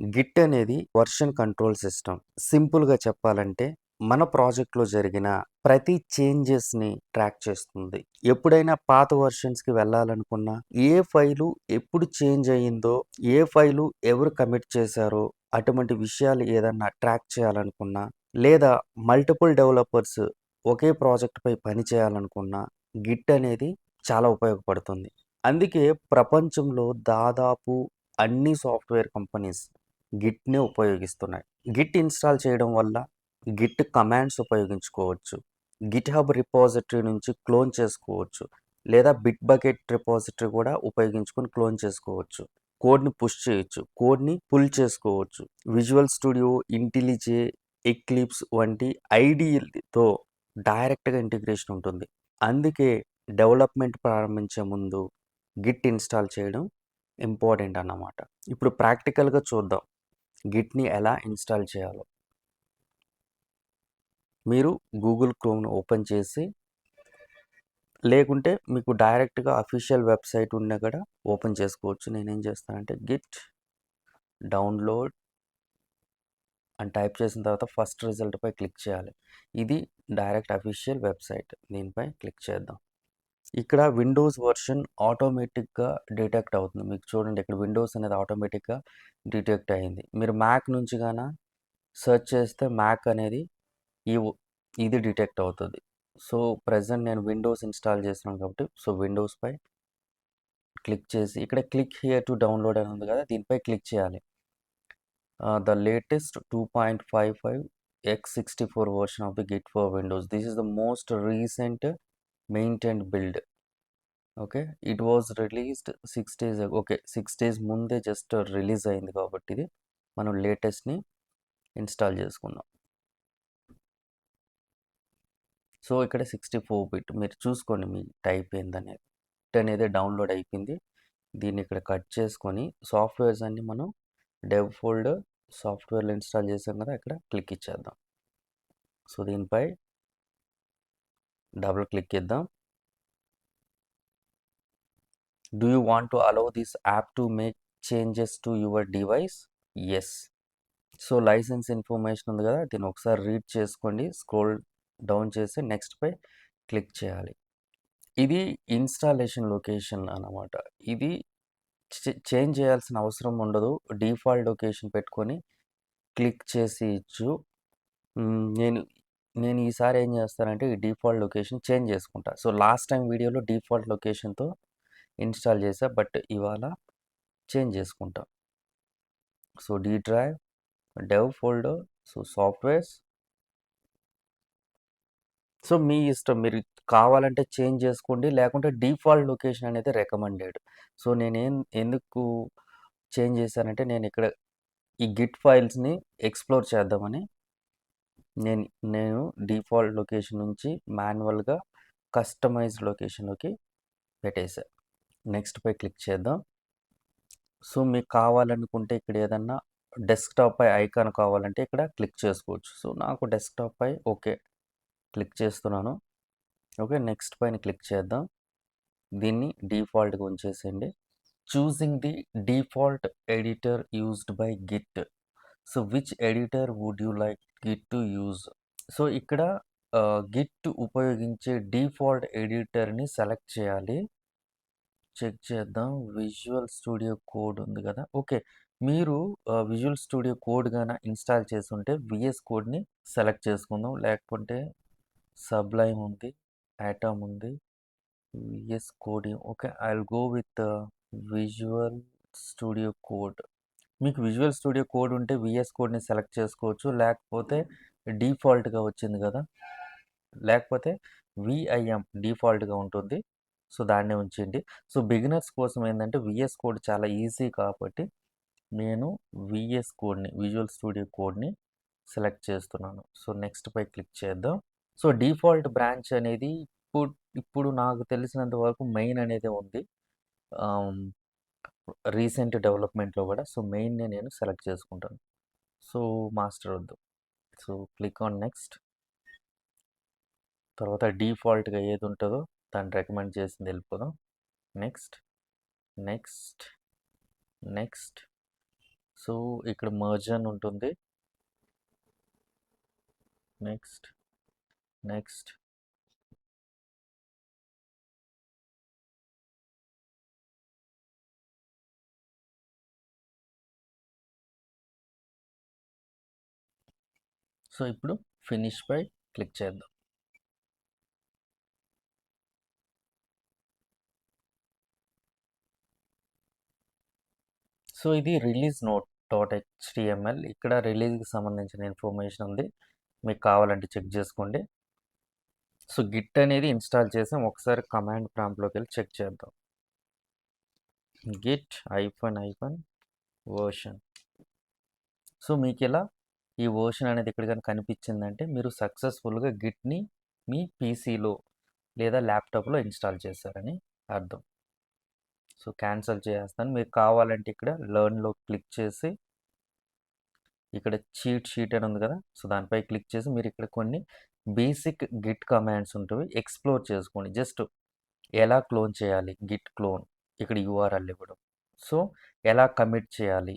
Git అనేది version control system. సింపుల్‌గా చెప్పాలంటే మన ప్రాజెక్ట్‌లో జరిగిన ప్రతి చేంజెస్‌ని ట్రాక్ చేస్తుంది. ఎప్పుడైనా పాత వర్షన్స్‌కి వెళ్ళాలనుకున్నా, ఏ ఫైలు ఎప్పుడు చేంజ్ అయ్యిందో, ఏ ఫైలు ఎవరు కమిట్ చేశారో, అటువంటి విషయాలు ఏదన్నా ట్రాక్ చేయాలనుకున్నా, లేదా మల్టిపుల్ డెవలపర్స్ ఒకే ప్రాజెక్ట్‌పై పని చేయాలనుకున్నా, గిట్ అనేది చాలా ఉపయోగపడుతుంది. అందుకే ప్రపంచంలో దాదాపు అన్ని సాఫ్ట్‌వేర్ కంపెనీస్ గిట్‌నే ఉపయోగిస్తున్నాయి. గిట్ ఇన్‌స్టాల్ చేయడం వల్ల గిట్ కమాండ్స్ ఉపయోగించుకోవచ్చు. గిట్‌హబ్ రిపాజిటరీ నుంచి క్లోన్ చేసుకోవచ్చు. లేదా బిట్ బకెట్ రిపాజిటరీ కూడా ఉపయోగించుకొని క్లోన్ చేసుకోవచ్చు. కోడ్‌ని పుష్ చేయొచ్చు. కోడ్‌ని పుల్ చేసుకోవచ్చు. విజువల్ స్టూడియో, ఇంటెలిజే, ఎక్లిప్స్ వంటి ఐడీలతో డైరెక్ట్‌గా ఇంటిగ్రేషన్ ఉంటుంది. అందుకే డెవలప్‌మెంట్ ప్రారంభించే ముందు గిట్ ఇన్‌స్టాల్ చేయడం ఇంపార్టెంట్ అన్నమాట. ఇప్పుడు ప్రాక్టికల్‌గా చూద్దాం. గిట్‌ని ఎలా ఇన్‌స్టాల్ చేయాలో. మీరు గూగుల్ క్రోమ్‌ని ఓపెన్ చేసి, లేకుంటే మీకు డైరెక్ట్‌గా అఫీషియల్ వెబ్‌సైట్ ఉన్నా కూడా ఓపెన్ చేసుకోవచ్చు. నేనేం చేస్తానంటే గిట్ డౌన్లోడ్ అని టైప్ చేసిన తర్వాత ఫస్ట్ రిజల్ట్‌పై క్లిక్ చేయాలి. ఇది డైరెక్ట్ అఫీషియల్ వెబ్‌సైట్. దీనిపై క్లిక్ చేద్దాం. ఇక్కడ విండోస్ వెర్షన్ ఆటోమేటిక్‌గా డిటెక్ట్ అవుతుంది. మీకు చూడండి ఇక్కడ విండోస్ అనేది ఆటోమేటిక్‌గా డిటెక్ట్ అయింది. మీరు మ్యాక్ నుంచి గాన సెర్చ్ చేస్తే మ్యాక్ అనేది ఇది డిటెక్ట్ అవుతుంది. సో, ప్రెజెంట్ నేను విండోస్ ఇన్‌స్టాల్ చేస్తున్నాను కాబట్టి, సో, విండోస్‌పై క్లిక్ చేసి ఇక్కడ క్లిక్ హియర్ టు డౌన్లోడ్ అని ఉంది కదా! దీనిపై క్లిక్ చేయాలి. The latest 2.55 x64 version of the Git for Windows. This is the most recent maintained build. Okay. It was released 6 days అగో. ఓకే. 6 డేస్ ముందే జస్ట్ రిలీజ్ అయింది కాబట్టి ఇది. మనం లేటెస్ట్‌ని ఇన్‌స్టాల్ చేసుకుందాం. సో, ఇక్కడ 64 బిట్ మీరు చూసుకోండి మీ టైప్ ఏందనేది. బిట్ అనేది డౌన్లోడ్ అయిపోయింది. దీన్ని ఇక్కడ కట్ చేసుకొని సాఫ్ట్‌వేర్స్ అన్నీ మనం డెవ్ ఫోల్డర్ సాఫ్ట్‌వేర్‌లో ఇన్‌స్టాల్ చేసాం కదా! ఇక్కడ క్లిక్ ఇచ్చేద్దాం. సో, దీనిపై డబుల్ క్లిక్ ఇద్దాం. Do you want to allow this app to make changes to your device? Yes. So, licence information ఉంది కదా! దీన్ని ఒకసారి రీడ్ చేసుకోండి. స్క్రోల్ డౌన్ చేసి నెక్స్ట్‌పై క్లిక్ చేయాలి. ఇది ఇన్‌స్టాలేషన్ లొకేషన్ అన్నమాట. ఇది చేంజ్ చేయాల్సిన అవసరం ఉండదు. డిఫాల్ట్ లొకేషన్ పెట్టుకొని క్లిక్ చేసేయచ్చు. నేను నేను ఈసారి ఏం చేస్తానంటే ఈ డిఫాల్ట్ లొకేషన్ చేంజ్ చేసుకుంటా. సో, లాస్ట్ టైం వీడియోలో డిఫాల్ట్ లొకేషన్‌తో ఇన్‌స్టాల్ చేశా. బట్ ఇవాళ చేంజ్ చేసుకుంటా. So, D drive, dev folder, so, softwares. So, మీ ఇష్టం. మీరు కావాలంటే చేంజ్ చేసుకోండి. లేకుంటే డిఫాల్ట్ లొకేషన్ అనేది రికమెండెడ్. సో, ఎందుకు చేంజ్ చేశానంటే నేను ఇక్కడ ఈ గిట్ ఫైల్స్‌ని ఎక్స్‌ప్లోర్ చేద్దామని నేను నేను డిఫాల్ట్ లొకేషన్ నుంచి మాన్యువల్‌గా కస్టమైజ్డ్ లొకేషన్‌లోకి పెట్టేసా. నెక్స్ట్‌పై క్లిక్ చేద్దాం. సో, మీకు కావాలనుకుంటే ఇక్కడ ఏదన్నా డెస్క్‌టాప్‌పై ఐకాన్ కావాలంటే ఇక్కడ క్లిక్ చేసుకోవచ్చు. సో, నాకు డెస్క్‌టాప్‌పై ఓకే. క్లిక్ చేస్తున్నాను. ఓకే. నెక్స్ట్ పైన క్లిక్ చేద్దాం. దీన్ని డిఫాల్ట్‌గా ఉంచేసేయండి. Choosing the default editor used by Git. So, which editor would you like Git to use? So, ఇక్కడ గిట్ ఉపయోగించే డిఫాల్ట్ ఎడిటర్‌ని సెలెక్ట్ చేయాలి. చెక్ చేద్దాం. విజువల్ స్టూడియో కోడ్ ఉంది కదా! ఓకే. మీరు విజువల్ స్టూడియో కోడ్ గాన ఇన్‌స్టాల్ చేసుంటే వీఎస్ కోడ్‌ని సెలెక్ట్ చేసుకుందాం. లేకపోతే సబ్లైమ్ ఉంది, అటామ్ ఉంది, VS Code okay. I will go with visual Studio code. మీకు విజువల్ స్టూడియో కోడ్ ఉంటే వీఎస్ కోడ్‌ని సెలెక్ట్ చేసుకోవచ్చు. లేకపోతే డిఫాల్ట్‌గా వచ్చింది కదా! లేకపోతే విఐఎం డిఫాల్ట్‌గా ఉంటుంది. సో, దాన్నే ఉంచండి. సో, బిగినర్స్ కోసం ఏందంటే వీఎస్ కోడ్ చాలా ఈజీ కాబట్టి నేను వీఎస్ కోడ్‌ని విజువల్ స్టూడియో కోడ్‌ని సెలెక్ట్ చేస్తున్నాను. సో, నెక్స్ట్‌పై క్లిక్ చేద్దాం. సో, డిఫాల్ట్ బ్రాంచ్ అనేది ఇప్పుడు నాకు తెలిసినంత వరకు మెయిన్ అనేదే ఉంది. రీసెంట్ డెవలప్‌మెంట్‌లో కూడా. సో, మెయిన్‌ని నేను సెలెక్ట్ చేసుకుంటాను. సో, మాస్టర్ వద్దు. So, click on next. తర్వాత డిఫాల్ట్‌గా ఏది ఉంటదో దాన్ని రికమెండ్ చేసింది వెళ్ళిపోదాం. Next, next, next. సో ఇక్కడ మర్జ్ అని ఉంటుంది. Next, next. సో ఇప్పుడు ఫినిష్ పై క్లిక్ చేద్దాం. సో ఇది రిలీజ్ నోట్ డాట్ HTML. ఇక్కడ రిలీజ్కి సంబంధించిన ఇన్ఫర్మేషన్ ఉంది, మీకు కావాలంటే చెక్ చేసుకోండి. సో గిట్ అనేది ఇన్స్టాల్ చేసాం. ఒకసారి కమాండ్ ప్రాంప్ట్లోకి వెళ్ళి చెక్ చేద్దాం. Git -version. సో మీకు ఇలా ఈ వర్షన్ అనేది ఇక్కడ కానీ కనిపించిందంటే మీరు సక్సెస్ఫుల్గా గిట్ని మీ పీసీలో లేదా ల్యాప్టాప్లో ఇన్స్టాల్ చేశారని అర్థం. సో క్యాన్సిల్ చేస్తాను. మీకు కావాలంటే ఇక్కడ లెర్న్లో క్లిక్ చేసి ఇక్కడ చీట్ షీట్ అని ఉంది కదా, సో దానిపై క్లిక్ చేసి మీరు ఇక్కడ కొన్ని బేసిక్ గిట్ కమాండ్స్ ఉంటుంది, ఎక్స్ప్లోర్ చేసుకోండి. జస్ట్ ఎలా క్లోన్ చేయాలి, గిట్ క్లోన్, ఇక్కడ URL ఇవ్వడం. సో ఎలా కమిట్ చేయాలి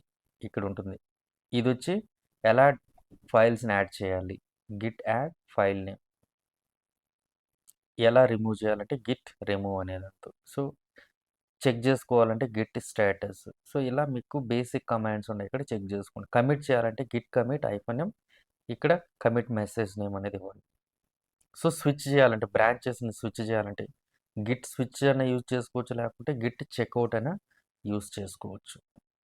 ఇక్కడ ఉంటుంది. ఇది వచ్చి ఎలా ఫైల్స్ని యాడ్ చేయాలి, గిట్ యాడ్ ఫైల్ నేమ్. ఎలా రిమూవ్ చేయాలంటే గిట్ రిమూవ్ అనేది అంటుంది. సో చెక్ చేసుకోవాలంటే గిట్ స్టేటస్. సో ఇలా మీకు బేసిక్ కమాండ్స్ ఉన్నాయి, ఇక్కడ చెక్ చేసుకోండి. కమిట్ చేయాలంటే గిట్ కమిట్ -m, ఇక్కడ కమిట్ మెసేజ్ నేమ్ అనేది ఇవ్వండి. సో స్విచ్ చేయాలంటే బ్రాంచెస్ని స్విచ్ చేయాలంటే గిట్ స్విచ్ అయినా యూజ్ చేసుకోవచ్చు, లేకపోతే గిట్ చెక్అవుట్ అయినా యూజ్ చేసుకోవచ్చు.